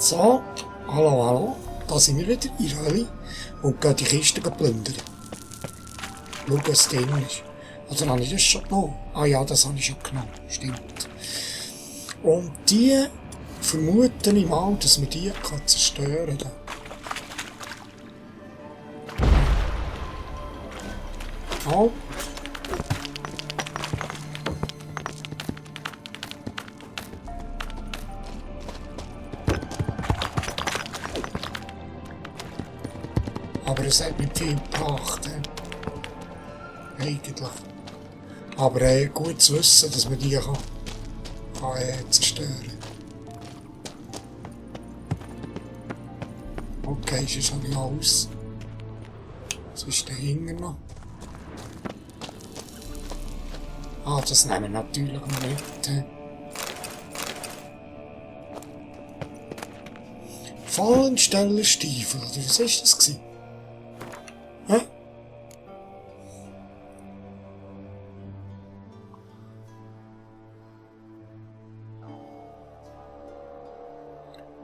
So, hallo, hallo, da sind wir wieder in Röli und gehen die Kiste plündern. Schauen, was drin ist. Oder habe ich das schon genommen? Ah ja, das habe ich schon genommen, stimmt. Und die vermuten ich mal, dass man die zerstören kann. Oh. Aber es hat nicht viel gebracht. Eigentlich. Aber gut zu wissen, dass man die kann zerstören. Okay, sonst habe ich alles. Was ist da hinten noch? Ah, das nehmen wir natürlich noch mit. Fallenstellerstiefel, oder was ist das gewesen? Hä?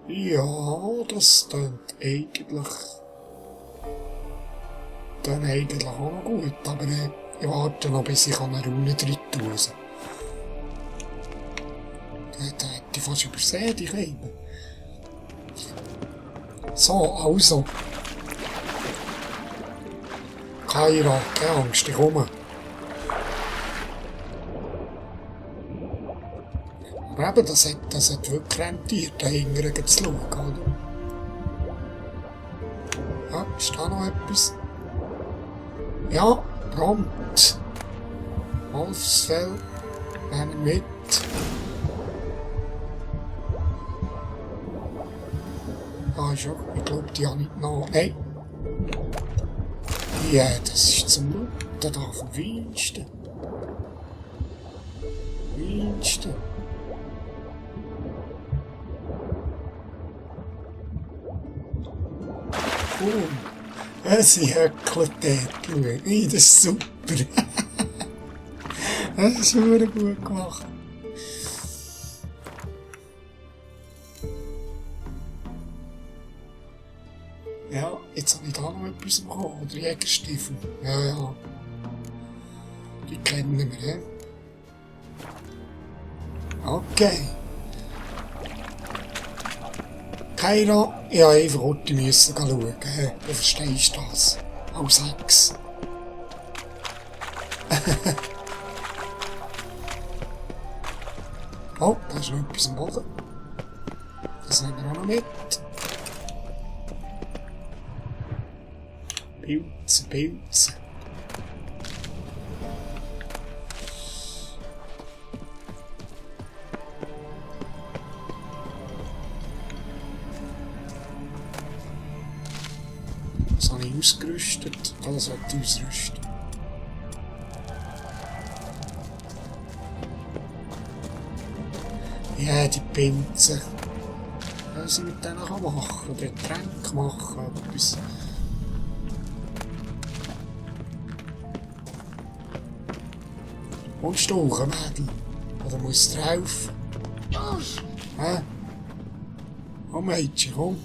Ja, das klingt eigentlich auch noch gut, aber ich warte noch, bis ich eine Runde drin tue. Da hätte ich fast übersehen, die Kleine. So, also. Kaira, keine Angst, ich komme. Aber eben, das hat wirklich rentiert, da hinten zu schauen, oder? Ja, ist da noch etwas? Ja, Brand. Wolfsfell. Nehmen wir mit. Ah, ist auch, ich glaube, die habe ich noch. Nein. Ja, das ist zum Looten da vom Weinsten. Weinsten. Cool. Sie höckelt dort. Schau. Das ist super. Das ist wirklich gut gemacht. Ja, jetzt habe ich da noch etwas bekommen. Oder Jägerstiefel. Ja. Die kennen wir, ja. Okay. Kaira, ich musste einfach heute schauen. Du verstehst das. Als Hex. Oh, da ist noch etwas am Boden. Das nehmen wir auch noch mit. Pilze. Das habe ich ausgerüstet. Das sollte ich ausrüsten. Ja, die Pilze. Was ich mit denen machen kann. Oder Getränke machen. Etwas. Kommst du hoch, Mädel? Oder musst du drauf? Hä? Oh, Mädchen, komm.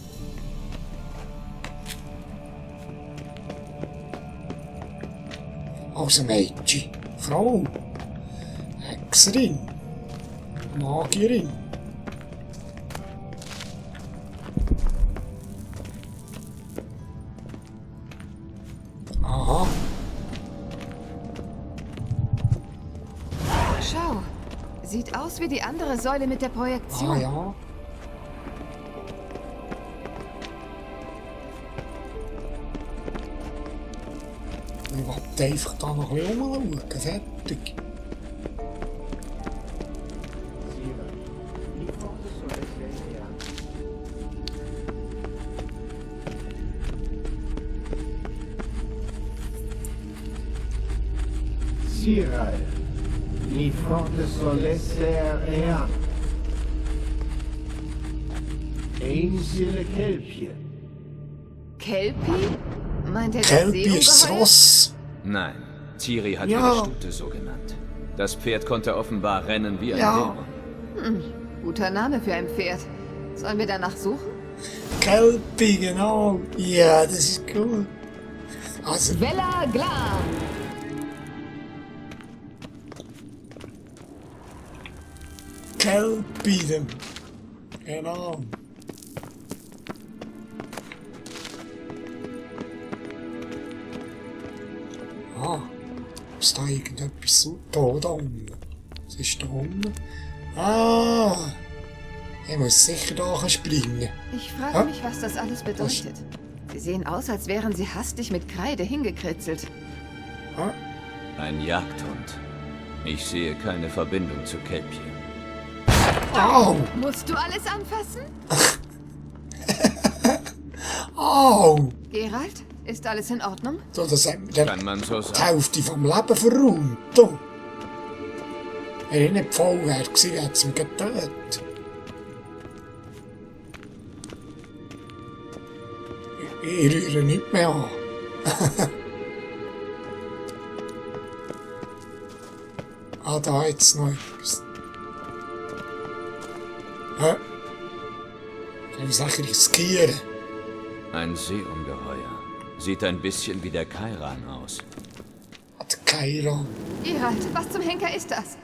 Also Mädchen, Frau, Hexerin, Magierin. Aha. Schau, sieht aus wie die andere Säule mit der Projektion. Ah ja. Ich wollte einfach da noch ein bisschen rumschauen. Fertig. Siral, mi fronte solesse rea. Einsile Kelpje. Kelpi? Meint er das Kelpi ist das Seeungeheuer? Ross. Nein, Ciri hat Ja. ihre Stute so genannt. Das Pferd konnte offenbar rennen wie ein Ja. Dämon. Guter Name für ein Pferd. Sollen wir danach suchen? Kelpie, genau. Ja, das ist cool. Also, Vela Glam. Kelpie, genau. Ah, ist da irgendetwas so? Da unten. Was ist da unten? Ah, ich muss sicher da springen. Ich frage mich, was das alles bedeutet. Sie sehen aus, als wären sie hastig mit Kreide hingekritzelt. Ah, Ein Jagdhund. Ich sehe keine Verbindung zu Kelpien. au, Musst du alles anfassen? au. Geralt, ist alles in Ordnung? So, das hat mir Kann man so die sagen. Hälfte vom Leben verräumt. Du. Wenn ich nicht voll wäre, hätte es mich getötet. Ich rühre nicht mehr an. Ah, da jetzt noch etwas. Hä? Soll ich sicher riskieren? Ein Seeungeheuer. Sieht ein bisschen wie der Kairan aus. Hat keiner. Geralt, was zum Henker ist das?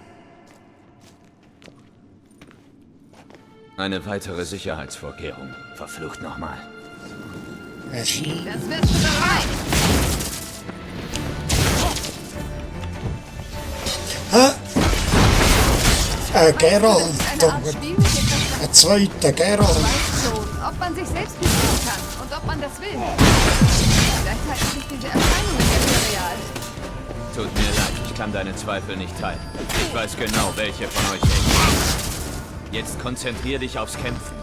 Eine weitere Sicherheitsvorkehrung. Verflucht nochmal. Erschien. Das wirst du bereit. Geralt. Eine Art Spiel mit dem Verstand. Ein zweiter Geralt. Weiß schon, ob man sich selbst besiegen kann und ob man das will. Vielleicht halten sich diese Erscheinungen ja für real. Tut mir leid, ich kann deine Zweifel nicht teilen. Ich weiß genau, welche von euch echt ist. Jetzt konzentrier dich aufs Kämpfen.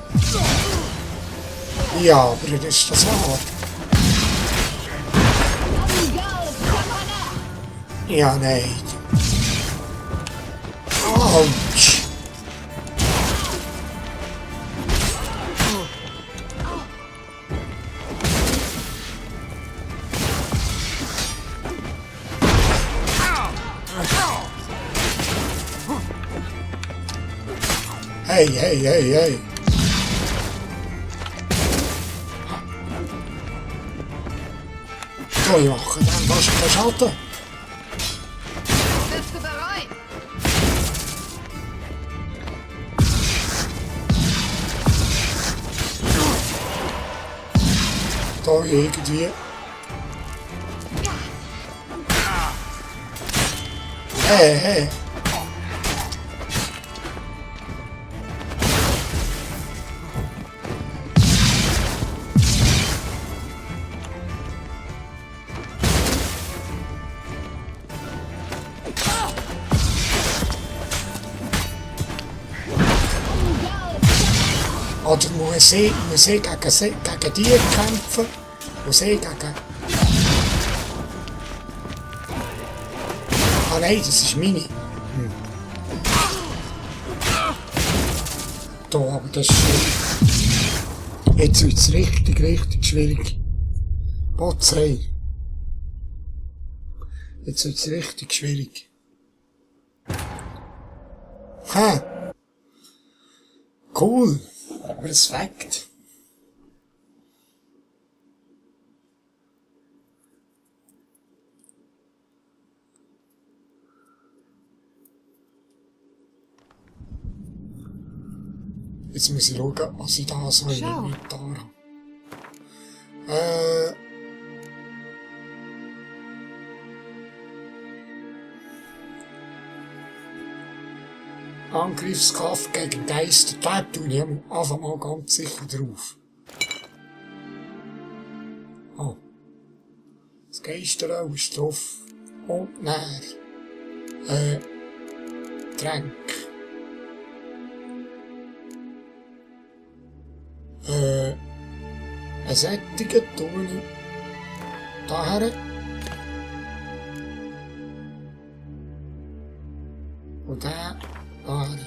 Ja, aber das ist das wahr. Ja, nein. Autsch. Hey, hey, hey, hey. So, ich mache dann fast keinen Schaden. Bist du bereit? Da irgendwie. Hey, hey. Oder muss ich gegen die kämpfen? Muss ich gegen... Ah nein, das ist meine. Da, aber das ist schwierig. Jetzt wird es richtig schwierig. Botzei. Jetzt wird es richtig schwierig. Ha! Cool. Respekt. Jetzt muss ich schauen, was ich da so in Schau. den Inventar habe. Angriffskraft gegen Geister, da tue ich am Anfang mal ganz sicher drauf. Oh. Das Geisterau ist drauf. Und näher. Tränk. Ein sättigen tue ich daher. Und der daher.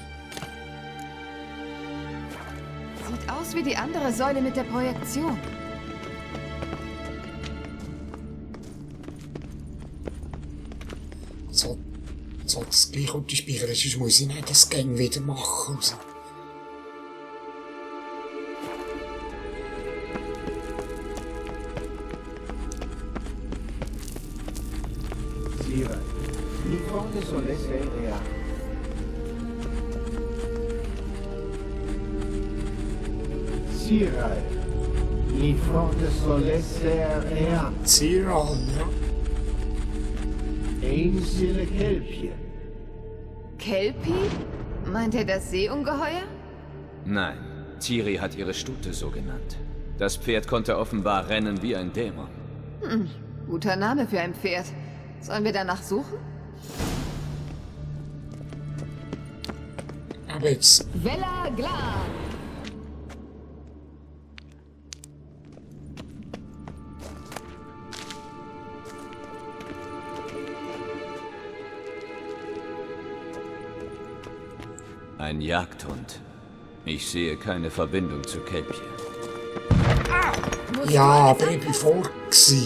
Sieht aus wie die andere Säule mit der Projektion. So, das gleich auf die Speicher, sonst muss ich nicht das Gang wieder machen. Also. forte solesse rea. Siral, mi forte solesse rea. Ziral, ja. Einsile Kelpien. Kelpie? Meint er das Seeungeheuer? Nein, Ciri hat ihre Stute so genannt. Das Pferd konnte offenbar rennen wie ein Dämon. Guter Name für ein Pferd. Sollen wir danach suchen? Aber jetzt, Vella Glan! Ein Jagdhund. Ich sehe keine Verbindung zu Kelpie. Musst ja, du alles aber ich bin vor gsi.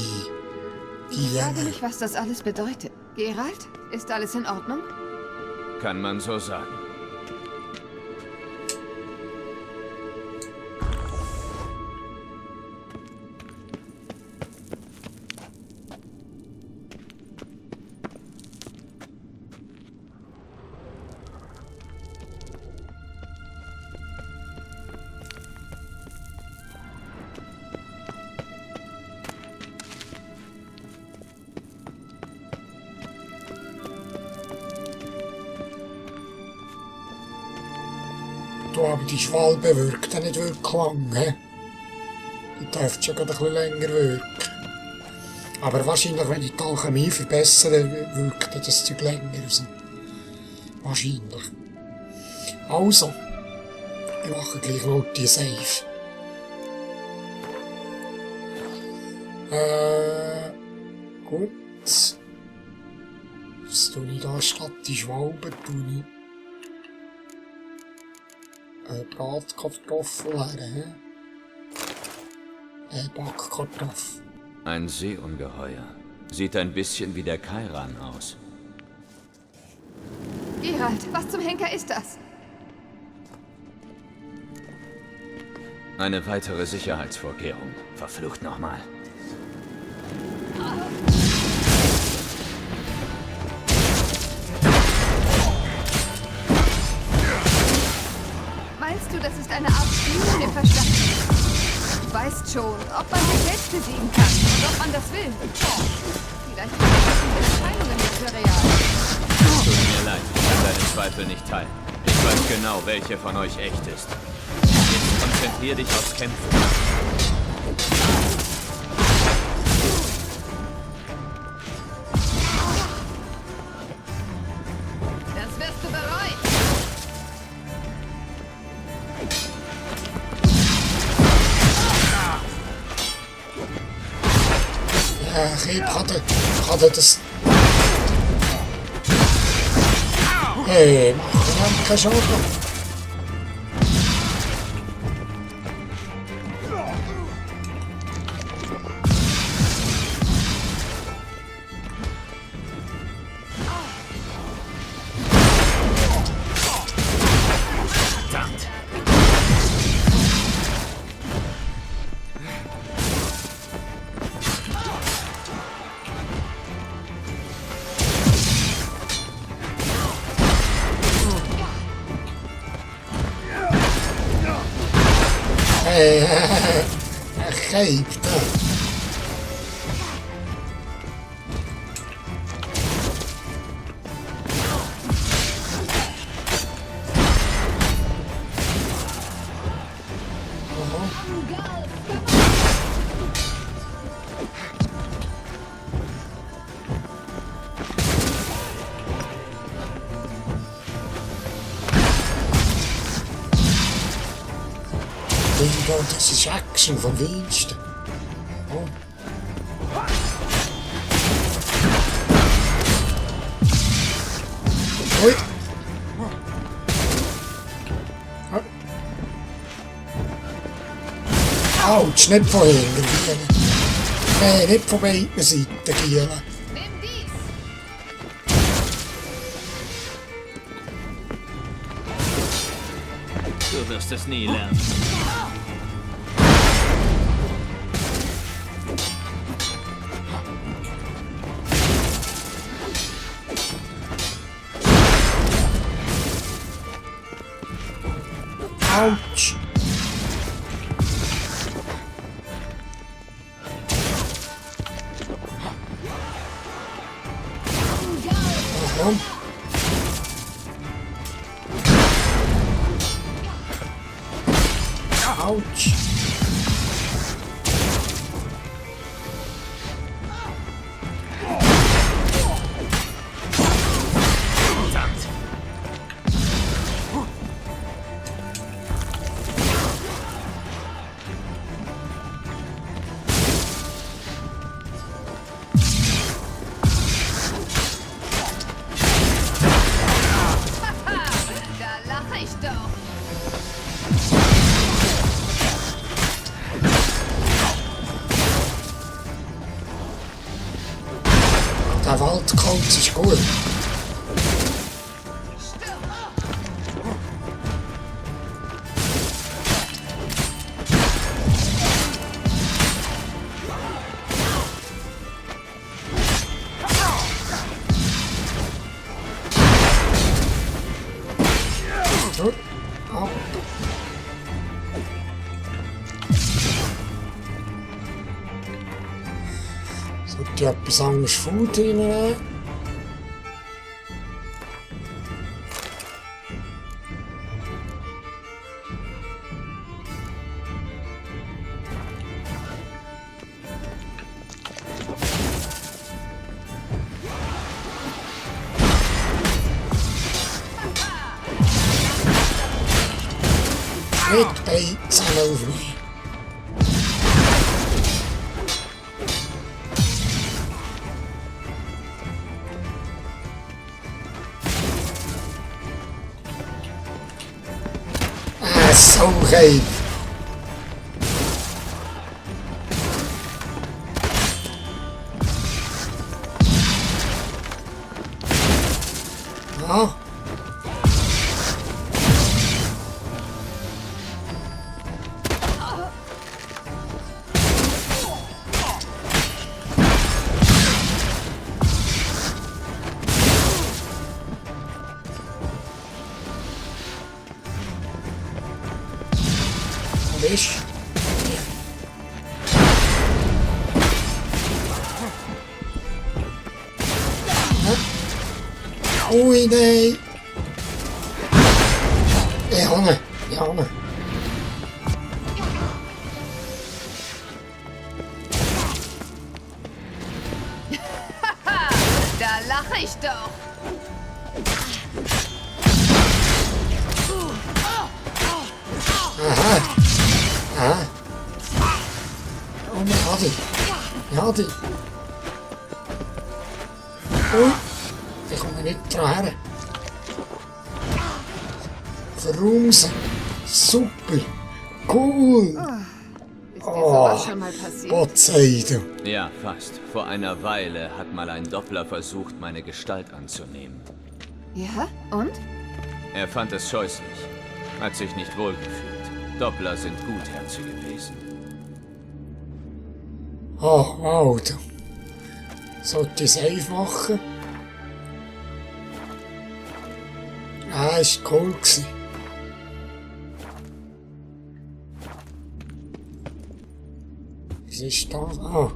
Ich frage Die, mich, was das alles bedeutet. Geralt, ist alles in Ordnung? Kann man so sagen. du aber die Schwalbe wirkt ja nicht wirklich lang, he? Die dürfte schon gerade ein bisschen länger wirken. Aber wahrscheinlich, wenn ich die Alchemie verbessere, wirkt das Zeug länger raus. Wahrscheinlich. Also, ich mache gleich noch die Safe. Gut. Jetzt tue ich da statt die Schwalbe, tue ich Bratkartoffel her, Backkartoffel. Ein Seeungeheuer. Sieht ein bisschen wie der Kairan aus. Geralt, was zum Henker ist das? Eine weitere Sicherheitsvorkehrung. Verflucht nochmal. Meinst du, das ist eine Art Spion im Verstand? Du weißt schon, ob man sich selbst besiegen kann und ob man das will. Vielleicht sind diese Erscheinungen nicht für real. Tut mir leid, ich kann deine Zweifel nicht teilen. Ich weiß genau, welche von euch echt ist. Jetzt konzentrier dich aufs Kämpfen. Das wirst du bereuen. Ja, ich hatte das... Hey, mach keinen Schaden. Verdammt! Hey, geeft dat. Das ist Action vom Feinsten. Oh. Ui. Autsch, nicht von hinten. Nein, nicht von beiden Seiten, Giela. Nimm dies! Du wirst es nie lernen. Autsch. Warum? Autsch. Da lache ich doch. Der Waldkampf ist gut. Gut. Ab. Sollte ich etwas anderes Food reinnehmen? Mit bei seiner Aufnahme. So geil. Ja. Wisch. Ui, nee. Ja, ja. Da lache ich doch. Aha. Aha. Oh, ja, die. Ui, ich komme nicht dran her. Verrumsen. Super. Cool. Ist dir sowas schon mal passiert? Gott sei Dank. Ja, fast. Vor einer Weile hat mal ein Doppler versucht, meine Gestalt anzunehmen. Ja, und? Er fand es scheußlich. Hat sich nicht wohlgefühlt. Doppler sind gutherzige Wesen. Oh, wow. Sollte ich Save machen? Ah, ist cool gewesen. Was ist das? Ah,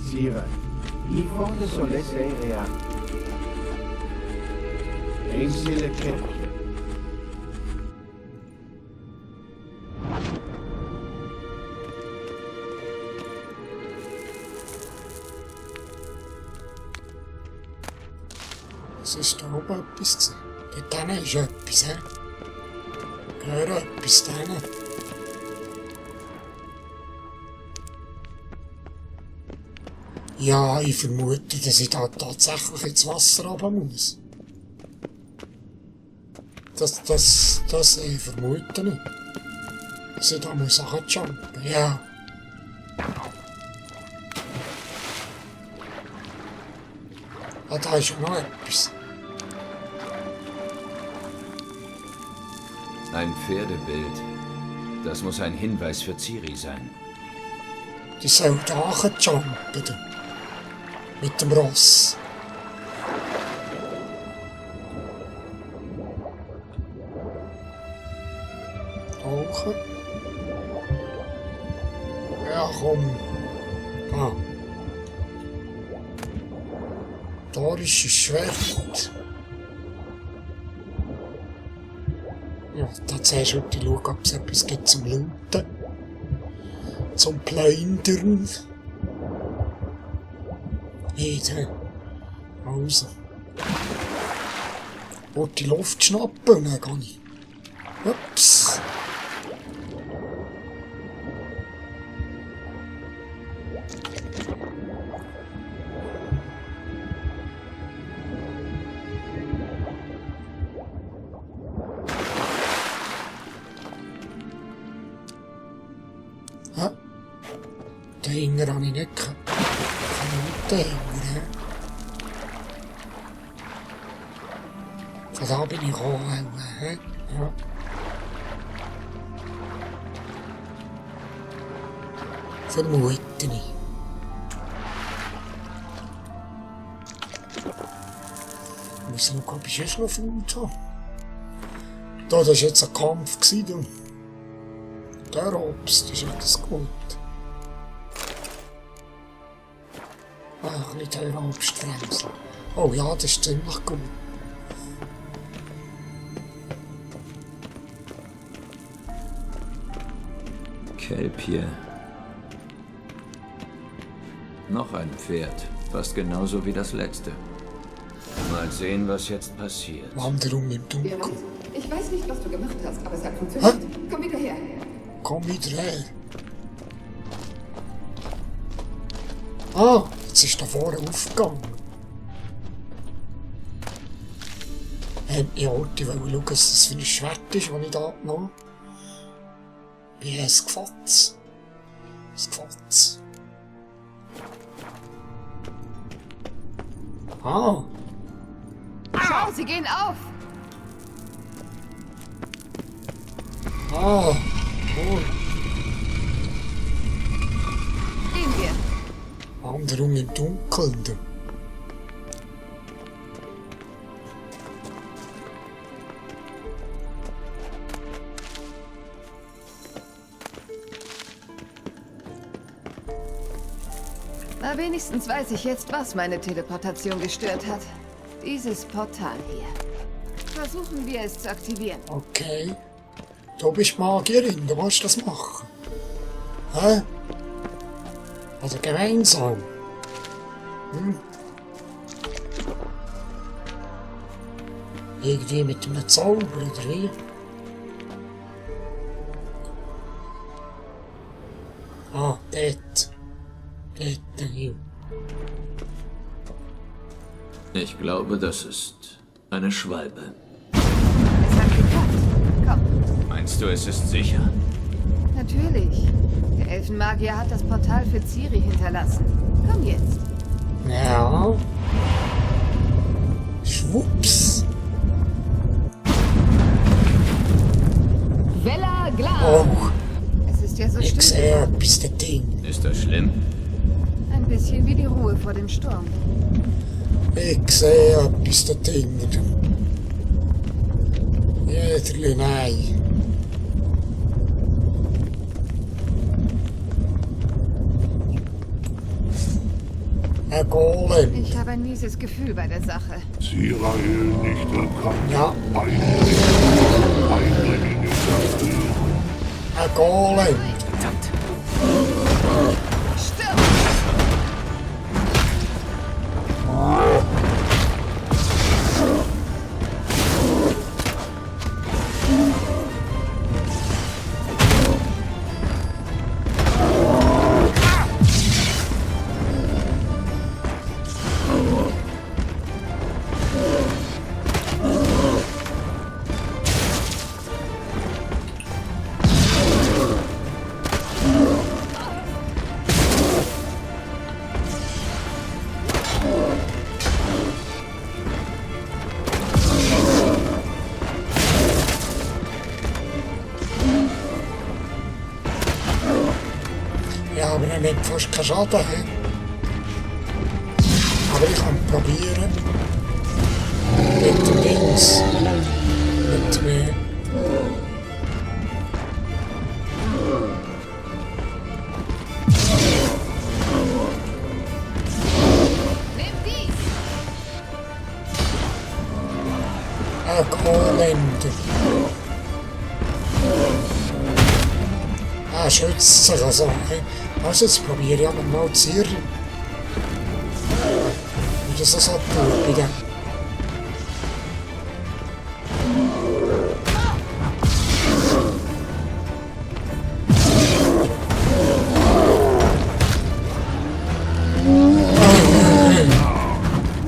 Sire, l'Ivoire de Solès Aérea. Ainsi le Kelpie. was ist da oben etwas? Dort hinten ist etwas, hä? Gehört etwas da hinten? Ja, ich vermute, dass ich da tatsächlich ins Wasser runter muss. Das vermute ich. Dass ich da muss jumpen. Ja. Ah, da ist noch etwas. Ein Pferdebild. Das muss ein Hinweis für Ciri sein. Die soll da jumpen. Mit dem Ross. Tauchen. Ja, komm. Ah. Da ist ein Schwert. Ja, da zuerst heute schauen, ob es etwas gibt zum Looten. Zum Plündern. Nicht, hä? Also. Ich will die Luft schnappen und dann gehe ich. Ups. Hä? Den Hinger habe ich nicht gehabt. Ich kann nicht den Hinger, hä? Von da bin ich gekommen, hä? Ja. Vermute ich. Ich muss schauen, ob ich jetzt noch Flut habe. Da, das war jetzt ein Kampf. Du. Der Obst, das ist alles gut. Ah, ein bisschen teurer Obstbremse. Oh ja, das ist ziemlich gut. Kelp hier. Noch ein Pferd. Fast genauso wie das letzte. Mal sehen, was jetzt passiert. Wanderung im Wer Dunkeln. weiß? Ich weiß nicht, was du gemacht hast, aber es hat funktioniert. Komm wieder her. Komm wieder her. Ah, jetzt ist da vorne aufgegangen. Ja, ich will schauen, was das für ein Schwert ist, das ich da genommen habe. Wie ein Gefatz. Ein Gefatz. Ah, Schau, sie gehen auf. cool. Gehen wir. Wanderung im Dunkeln. Na, wenigstens weiß ich jetzt, was meine Teleportation gestört hat. Dieses Portal hier. Versuchen wir es zu aktivieren. Okay. Du bist Magierin, du musst das machen. Hä? Also gemeinsam. Irgendwie mit einem Zauber, oder wie? Ah, dort. Dort, hier. Ich glaube, das ist eine Schwalbe. Es hat geklappt. Komm. Meinst du, es ist sicher? Natürlich. Der Elfenmagier hat das Portal für Ciri hinterlassen. Komm jetzt. Ja. Schwupps. Vella Glas. Oh, Es ist ja so ich still. sehe etwas da drin. Ist das schlimm? Ein bisschen wie die Ruhe vor dem Sturm. Ich sehe etwas da drin. Jederli, nein. Ein Golem. Ich habe ein mieses Gefühl bei der Sache. Sirael nicht erkannt. Ja, Eindringlinge zerstört. ein Golem. Stirb! Ja, aber er nimmt fast keinen Schaden. He? Aber ich kann probieren. Mit dem Dings. Mit dem... Er schützt sich also. Also jetzt probiere ich aber mal zu irren. Wie das so tut bei dem.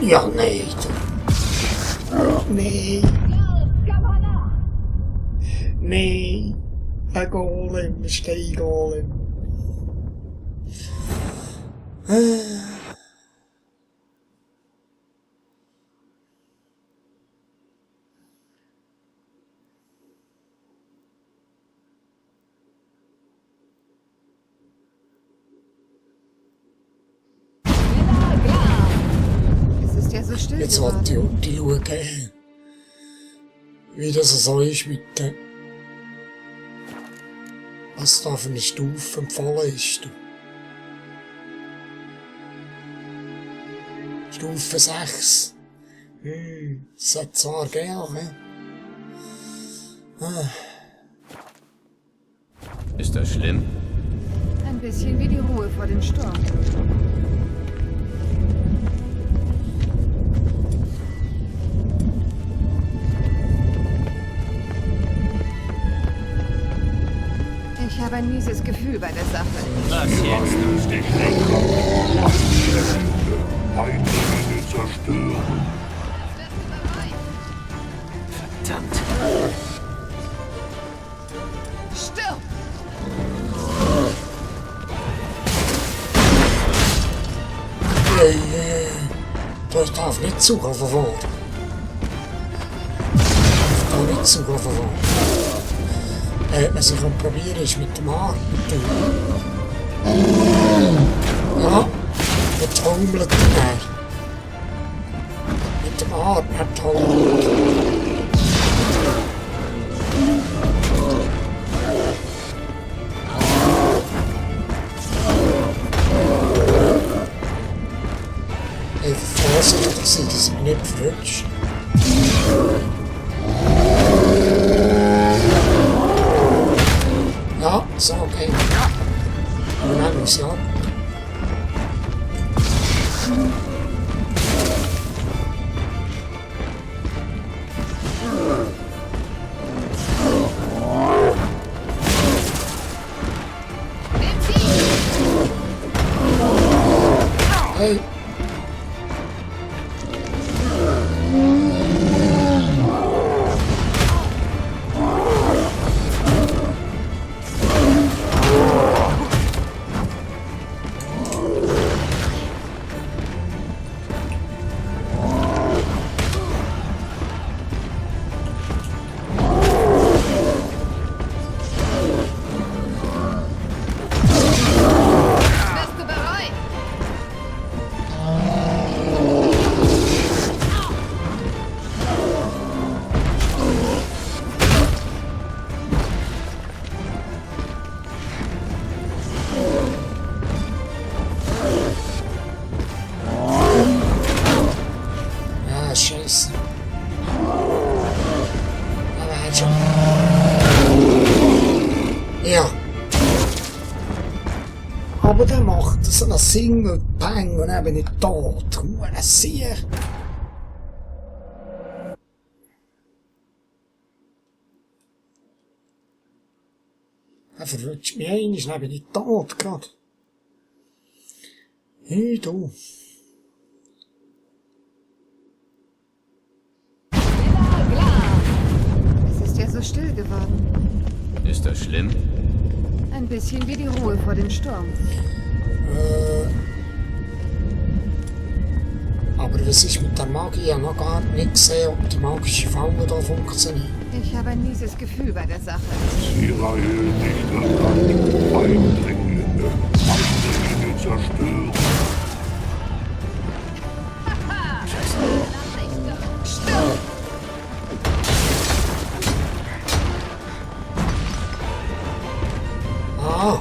Ja, nee. Nee. Nee. Ein Golem, ein Steingolem. Es ist ja so still Jetzt geworden. wollte ich unten schauen, wie das so ist mit den... Was da für eine Stufe empfohlen ist. Du. Stufe 6. Das hat zwar gehen, Ist das schlimm? Ein bisschen wie die Ruhe vor dem Sturm. Ich habe ein mieses Gefühl bei der Sache. Was jetzt? Dich nicht Eindringlinge zerstören. Verdammt. Stirb! Das darf nicht zugreifen worden. Das darf nicht zugreifen worden. Was ich probieren ist mit dem Arm. Ja, der taumelt er. Mit dem Arm, er taumelt. Vorsichtig sein, dass er nicht verrutscht. Ja, so okay. Und dann muss ja. Hey. Bist du bereit? Ja, scheiße. Aber er hat schon. Ja. Aber der macht so einen Single-Bang und dann bin ich tot. Hure Sieg. Er verrutscht mich ein, dann bin ich tot gerade. Hey, du. Es ist ja so still geworden. Ist das schlimm? Ein bisschen wie die Ruhe vor dem Sturm. Aber was ist mit der Magie? Ich habe noch gar nicht gesehen, ob die magische Falle da funktioniert. Ich habe ein mieses Gefühl bei der Sache. Israel nicht erkannt. Eindringlinge zerstören. Stirb! Ah!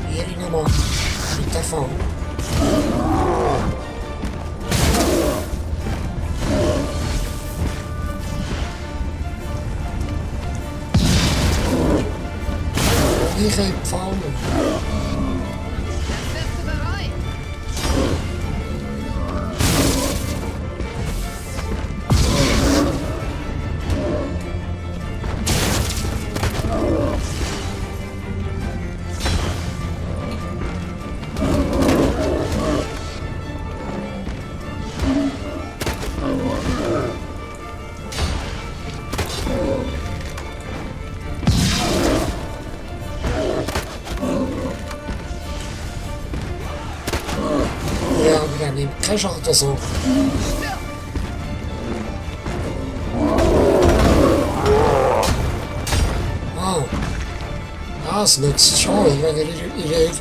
Hier nochmal mit der Falle. Fähigkeit gefallen. Das wirst du bereuen. Ja, aber der nimmt keinen Schaden so. Ah. Das nützt schon, wenn ihr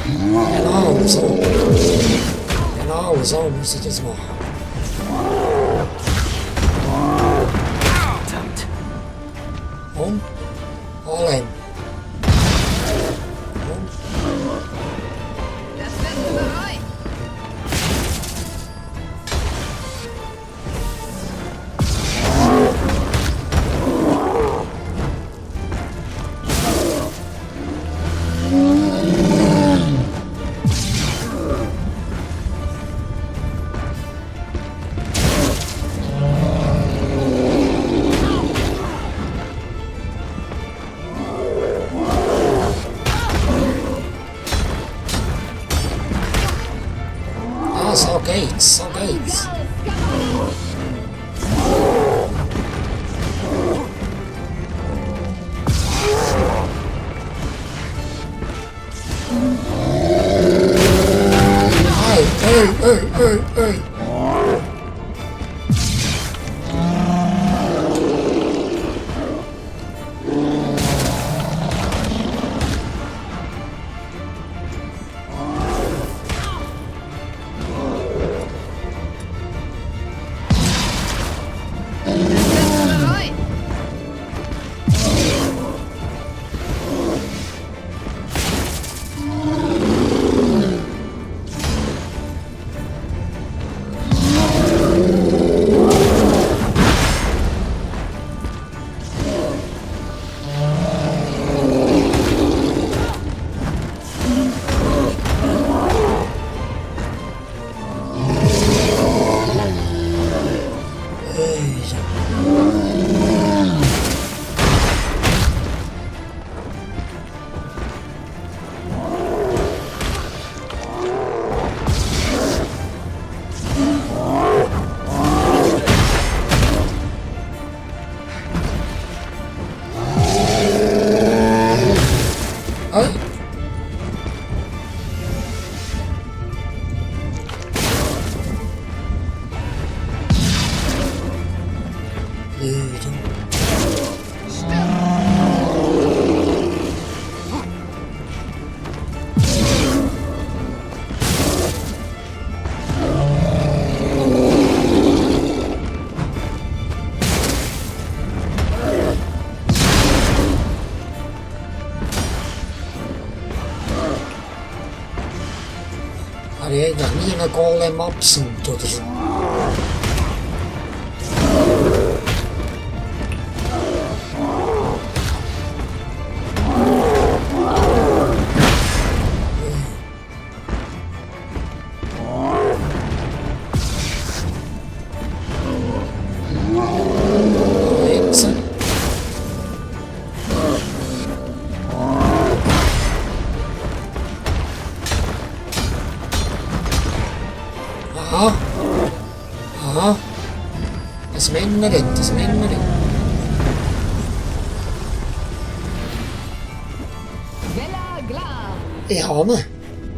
Genau so. Genau so muss ich das machen. Verdammt. Und? Allem. Das wirst du bereuen. Ah, so geht's, so geht's. Ey. Das wirst du bereuen. Hey. Lügen. Habe ich eigentlich nie einen Golem absent oder so? Jetzt. Aha. Aha. Das Männerin, das Männerin. Vela Glar. Ich habe ihn.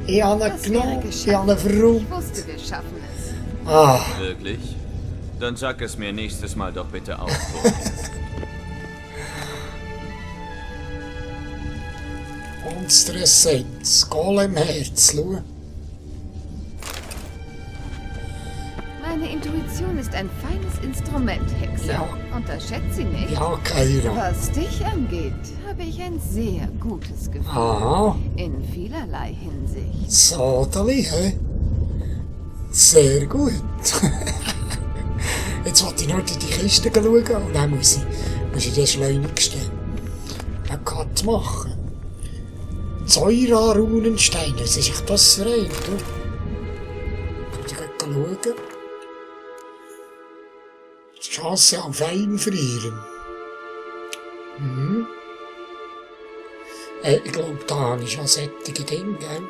Ich habe ihn Das wäre genommen. geschafft. Ich habe ihn verrückt. Ich wusste, wir schaffen es. Ah. Wirklich? Dann sag es mir nächstes Mal doch bitte auch. Tolkien. Monster Essenz. Golem-Herz. Schau. Meine Intuition ist ein feines Instrument, Hexe. Ja. Unterschätze sie nicht. Ja, Kaira. Was dich angeht, habe ich ein sehr gutes Gefühl. Aha. In vielerlei Hinsicht. Sodali, hä? Sehr gut. Jetzt wollte ich noch in die Kiste schauen und dann muss ich den schleunigsten einen Cut machen. Zeura-Runenstein, was ist echt das für ein? Kann ich gleich schauen? Die Chance auf einen verlieren. Mhm. Ich glaube, da habe ich schon sättige Dinge, gell?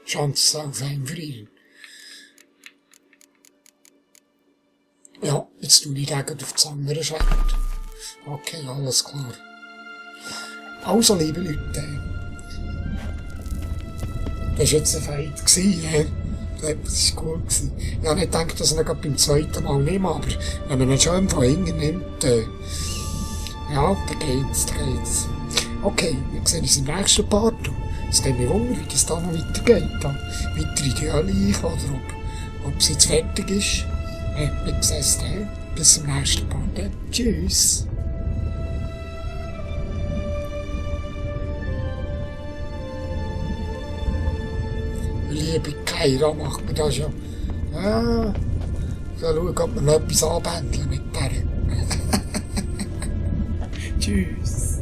Chance auf einen verlieren. Ja, jetzt tue ich den auf das andere Schwert. Okay, alles klar. Also, liebe Leute, das war jetzt ein Fight gewesen, das war gut gewesen. Ich habe nicht gedacht, dass ich ihn gerade beim zweiten Mal nehme, aber wenn man ihn schön von hinten nimmt, ja, dann geht's. Okay, wir sehen uns im nächsten Part. Es geht mich wunder, wie das da noch weitergeht. Weiter in die Hölle rein, oder ob es jetzt fertig ist. Wir sehen es dann. Bis zum nächsten Part. Tschüss. Liebe Keira macht mir das ja. Ja, ich soll schauen, ob wir noch etwas anbändeln mit der. Tschüss.